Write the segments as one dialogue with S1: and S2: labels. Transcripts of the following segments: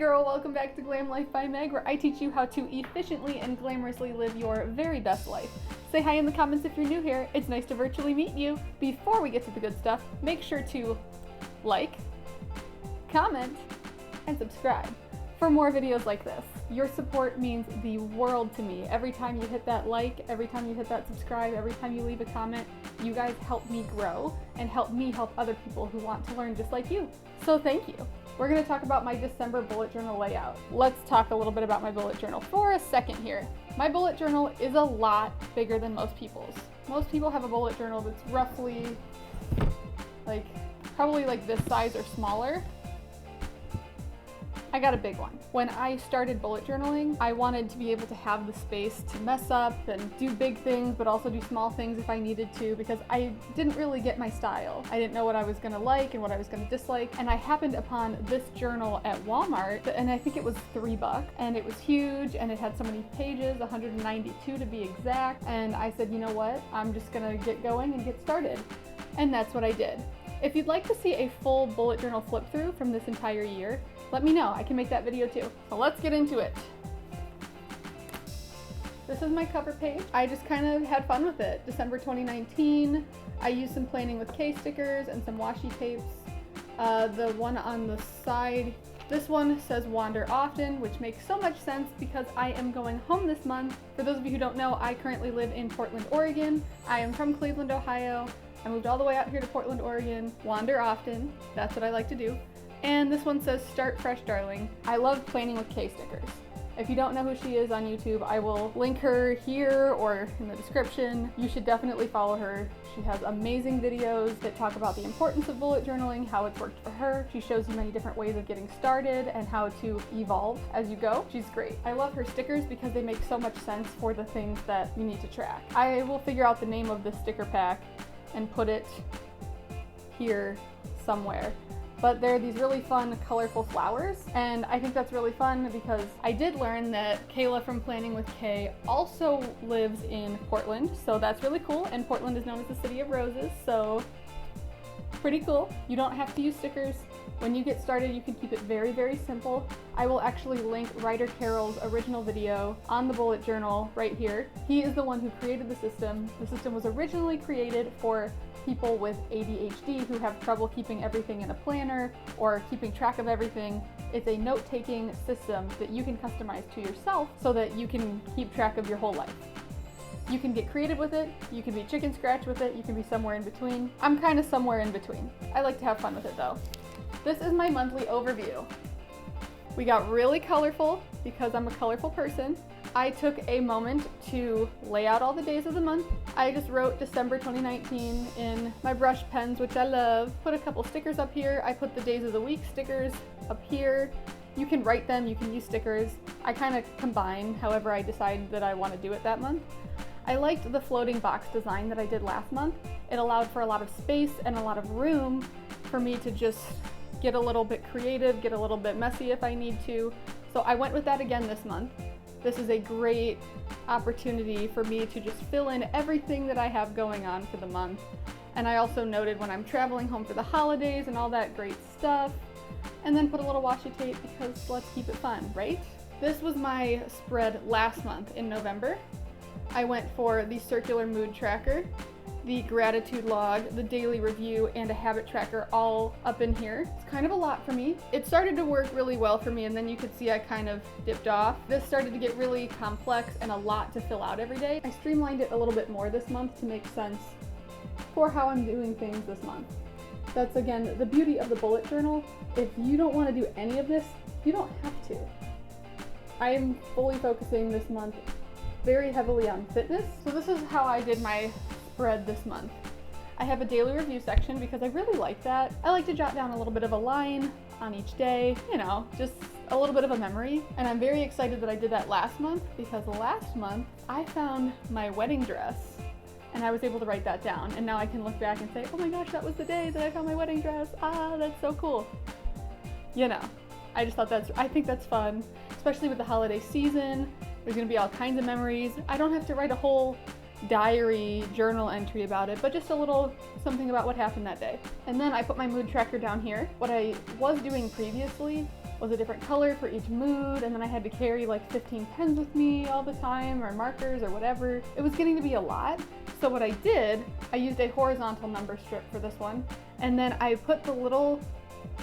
S1: girl, welcome back to Glam Life by Meg, where I teach you how to efficiently and glamorously live your very best life. Say hi in the comments if you're new here. It's nice to virtually meet you. Before we get to the good stuff, make sure to like, comment, and subscribe for more videos like this. Your support means the world to me. Every time you hit that like, every time you hit that subscribe, every time you leave a comment, you guys help me grow and help me help other people who want to learn just like you. So thank you. We're going to talk about my December bullet journal layout. Let's talk a little bit about my bullet journal for a second here. My bullet journal is a lot bigger than most people's. Most people have a bullet journal that's roughly probably like this size or smaller. I got a big one. When I started bullet journaling, I wanted to be able to have the space to mess up and do big things, but also do small things if I needed to, because I didn't really get my style. I didn't know what I was gonna like and what I was gonna dislike, and I happened upon this journal at Walmart, and I think it was $3, and it was huge, and it had so many pages, 192 to be exact, and I said, you know what, I'm just gonna get going and get started. And that's what I did. If you'd like to see a full bullet journal flip through from this entire year, let me know. I can make that video too. So let's get into it. This is my cover page. I just kind of had fun with it. December 2019. I used some planning with K stickers and some washi tapes. The one on the side, this one says wander often, which makes so much sense because I am going home this month. For those of you who don't know, I currently live in Portland, Oregon. I am from Cleveland, Ohio. I moved all the way out here to Portland, Oregon. Wander often, that's what I like to do. And this one says, start fresh, darling. I love planning with K stickers. If you don't know who she is on YouTube, I will link her here or in the description. You should definitely follow her. She has amazing videos that talk about the importance of bullet journaling, how it's worked for her. She shows you many different ways of getting started and how to evolve as you go. She's great. I love her stickers because they make so much sense for the things that you need to track. I will figure out the name of this sticker pack and put it here somewhere. But they're these really fun, colorful flowers, and I think that's really fun because I did learn that Kayla from Planning with Kay also lives in Portland, so that's really cool, and Portland is known as the City of Roses, so pretty cool. You don't have to use stickers. When you get started, you can keep it very, very simple. I will actually link Ryder Carroll's original video on the bullet journal right here. He is the one who created the system. The system was originally created for people with ADHD who have trouble keeping everything in a planner or keeping track of everything. It's a note-taking system that you can customize to yourself so that you can keep track of your whole life. You can get creative with it, you can be chicken scratch with it, you can be somewhere in between. I'm kind of somewhere in between. I like to have fun with it though. This is my monthly overview. We got really colorful because I'm a colorful person. I took a moment to lay out all the days of the month. I just wrote December 2019 in my brush pens, which I love. Put a couple stickers up here. I put the days of the week stickers up here. You can write them, you can use stickers. I kind of combine however I decide that I want to do it that month. I liked the floating box design that I did last month. It allowed for a lot of space and a lot of room for me to just get a little bit creative, get a little bit messy if I need to. So I went with that again this month. This is a great opportunity for me to just fill in everything that I have going on for the month. And I also noted when I'm traveling home for the holidays and all that great stuff. And then put a little washi tape because let's keep it fun, right? This was my spread last month in November. I went for the circular mood tracker, the gratitude log, the daily review, and a habit tracker all up in here. It's kind of a lot for me. It started to work really well for me, and then you could see I kind of dipped off. This started to get really complex and a lot to fill out every day. I streamlined it a little bit more this month to make sense for how I'm doing things this month. That's again the beauty of the bullet journal. If you don't want to do any of this, you don't have to. I am fully focusing this month very heavily on fitness. So this is how I did my spread this month. I have a daily review section because I really like that. I like to jot down a little bit of a line on each day, you know, just a little bit of a memory. And I'm very excited that I did that last month because last month I found my wedding dress and I was able to write that down. And now I can look back and say, oh my gosh, that was the day that I found my wedding dress. Ah, that's so cool. You know, I think that's fun, especially with the holiday season. There's gonna be all kinds of memories. I don't have to write a whole diary journal entry about it, but just a little something about what happened that day. And then I put my mood tracker down here. What I was doing previously was a different color for each mood, and then I had to carry like 15 pens with me all the time, or markers or whatever. It was getting to be a lot. So what I did, I used a horizontal number strip for this one, and then I put the little,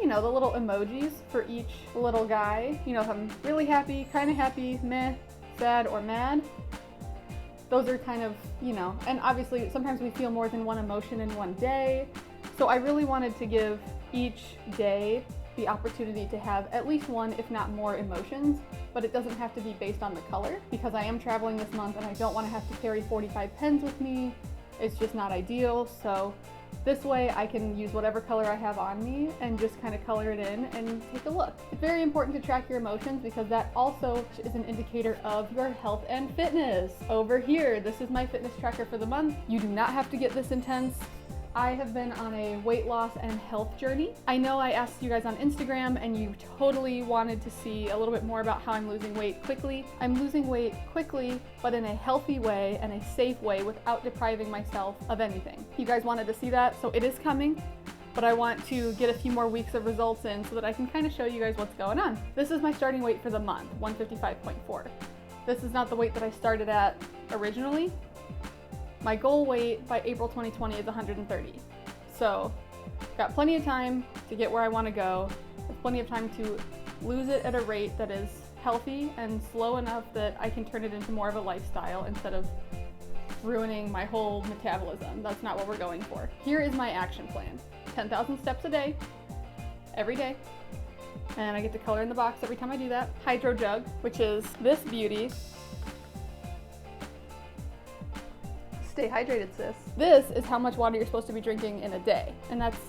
S1: the little emojis for each little guy. If I'm really happy, kind of happy, meh, sad, or mad. Those are kind of, and obviously sometimes we feel more than one emotion in one day. So I really wanted to give each day the opportunity to have at least one, if not more, emotions, but it doesn't have to be based on the color, because I am traveling this month and I don't want to have to carry 45 pens with me. It's just not ideal. So this way I can use whatever color I have on me and just kind of color it in and take a look. It's very important to track your emotions because that also is an indicator of your health and fitness. Over here, this is my fitness tracker for the month. You do not have to get this intense. I have been on a weight loss and health journey. I know I asked you guys on Instagram and you totally wanted to see a little bit more about how I'm losing weight quickly. I'm losing weight quickly, but in a healthy way and a safe way without depriving myself of anything. You guys wanted to see that, so it is coming, but I want to get a few more weeks of results in so that I can kind of show you guys what's going on. This is my starting weight for the month, 155.4. This is not the weight that I started at originally. My goal weight by April 2020 is 130. So, got plenty of time to get where I want to go. With plenty of time to lose it at a rate that is healthy and slow enough that I can turn it into more of a lifestyle instead of ruining my whole metabolism. That's not what we're going for. Here is my action plan. 10,000 steps a day, every day. And I get to color in the box every time I do that. Hydro jug, which is this beauty. Stay hydrated, sis. This is how much water you're supposed to be drinking in a day, and that's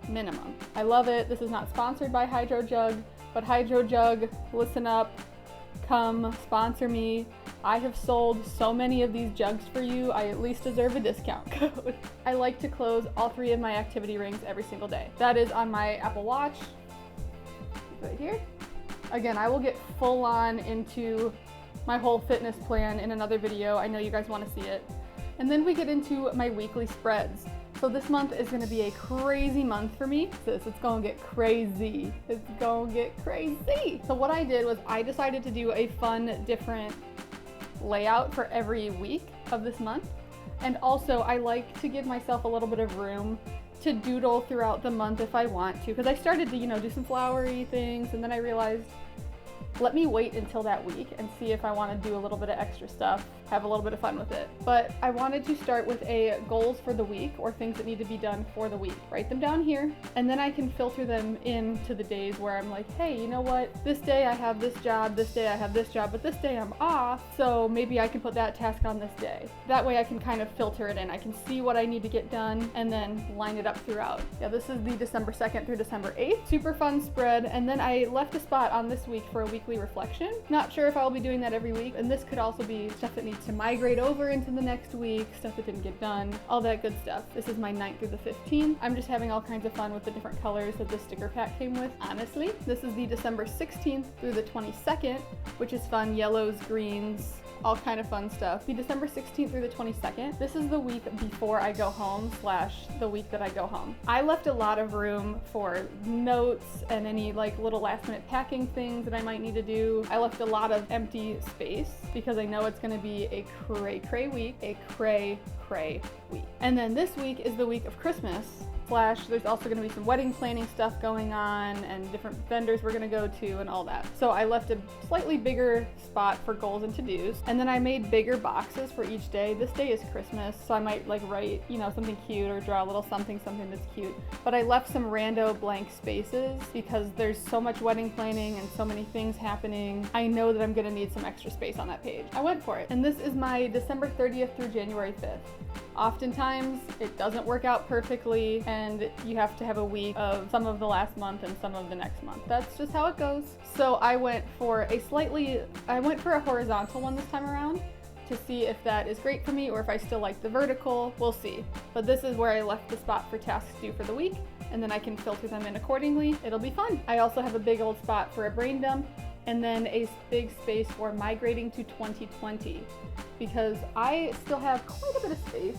S1: minimum. I love it. This is not sponsored by Hydro Jug, but Hydro Jug, listen up, come sponsor me. I have sold so many of these jugs for you, I at least deserve a discount code. I like to close all 3 of my activity rings every single day. That is on my Apple Watch, right here. Again, I will get full on into my whole fitness plan in another video. I know you guys want to see it. And then we get into my weekly spreads. So this month is gonna be a crazy month for me. It's gonna get crazy. It's gonna get crazy. So what I did was I decided to do a fun, different layout for every week of this month. And also I like to give myself a little bit of room to doodle throughout the month if I want to. Because I started to, do some flowery things, and then I realized, let me wait until that week and see if I want to do a little bit of extra stuff, have a little bit of fun with it. But I wanted to start with a goals for the week, or things that need to be done for the week. Write them down here, and then I can filter them into the days where I'm like, hey, you know what? This day I have this job, this day I have this job, but this day I'm off, so maybe I can put that task on this day. That way I can kind of filter it in. I can see what I need to get done and then line it up throughout. Yeah, this is the December 2nd through December 8th. Super fun spread, and then I left a spot on this week for a weekly reflection. Not sure if I'll be doing that every week, and this could also be stuff that needs to migrate over into the next week, stuff that didn't get done, all that good stuff. This is my 9th through the 15th. I'm just having all kinds of fun with the different colors that the sticker pack came with, honestly. This is the December 16th through the 22nd, which is fun, yellows, greens, all kind of fun stuff. The December 16th through the 22nd, this is the week before I go home / the week that I go home. I left a lot of room for notes and any like little last minute packing things that I might need to do. I left a lot of empty space because I know it's gonna be a cray week, a cray week. And then this week is the week of Christmas / there's also going to be some wedding planning stuff going on and different vendors we're going to go to and all that. So I left a slightly bigger spot for goals and to-dos, and then I made bigger boxes for each day. This day is Christmas, so I might like write, something cute or draw a little something that's cute. But I left some rando blank spaces because there's so much wedding planning and so many things happening. I know that I'm going to need some extra space on that page. I went for it. And this is my December 30th through January 5th. Oftentimes it doesn't work out perfectly, and you have to have a week of some of the last month and some of the next month. That's just how it goes. So I went for a horizontal one this time around to see if that is great for me or if I still like the vertical. We'll see. But this is where I left the spot for tasks due for the week, and then I can filter them in accordingly. It'll be fun. I also have a big old spot for a brain dump, and then a big space for migrating to 2020 because I still have quite a bit of space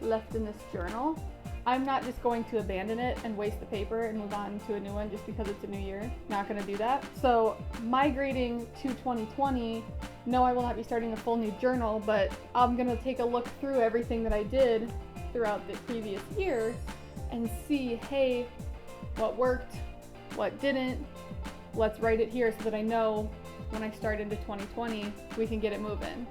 S1: left in this journal. I'm not just going to abandon it and waste the paper and move on to a new one just because it's a new year. Not gonna do that. So migrating to 2020, no, I will not be starting a full new journal, but I'm gonna take a look through everything that I did throughout the previous year and see, hey, what worked, what didn't. Let's write it here so that I know when I start into 2020, we can get it moving.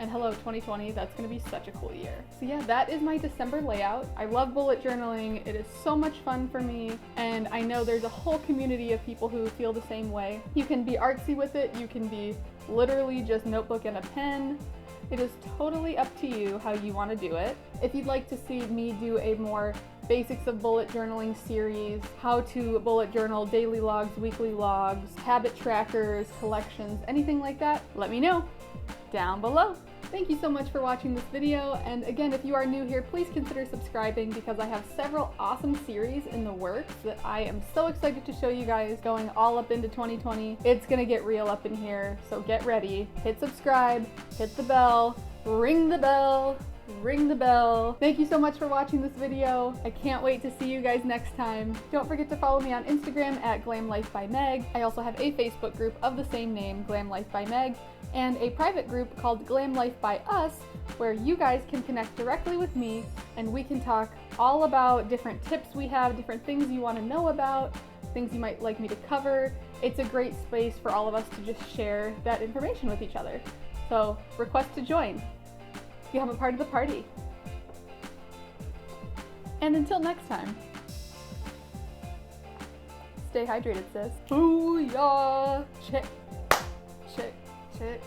S1: And hello 2020, that's gonna be such a cool year. So yeah, that is my December layout. I love bullet journaling. It is so much fun for me. And I know there's a whole community of people who feel the same way. You can be artsy with it. You can be literally just notebook and a pen. It is totally up to you how you wanna do it. If you'd like to see me do a more basics of bullet journaling series, how to bullet journal, daily logs, weekly logs, habit trackers, collections, anything like that, let me know down below. Thank you so much for watching this video, and again, if you are new here, please consider subscribing because I have several awesome series in the works that I am so excited to show you guys going all up into 2020. It's gonna get real up in here, so get ready. Hit subscribe, hit the bell, ring the bell, ring the bell. Thank you so much for watching this video. I can't wait to see you guys next time. Don't forget to follow me on Instagram at Glam Life by Meg. I also have a Facebook group of the same name, Glam Life by Meg, and a private group called Glam Life by Us, where you guys can connect directly with me and we can talk all about different tips we have, different things you want to know about, things you might like me to cover. It's a great space for all of us to just share that information with each other. So request to join. Become a part of the party. And until next time, stay hydrated, sis. Booyah! Check, check, check,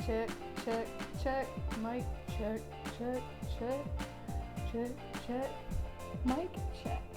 S1: check, check, check, mic check, check, check, check, check, mic check.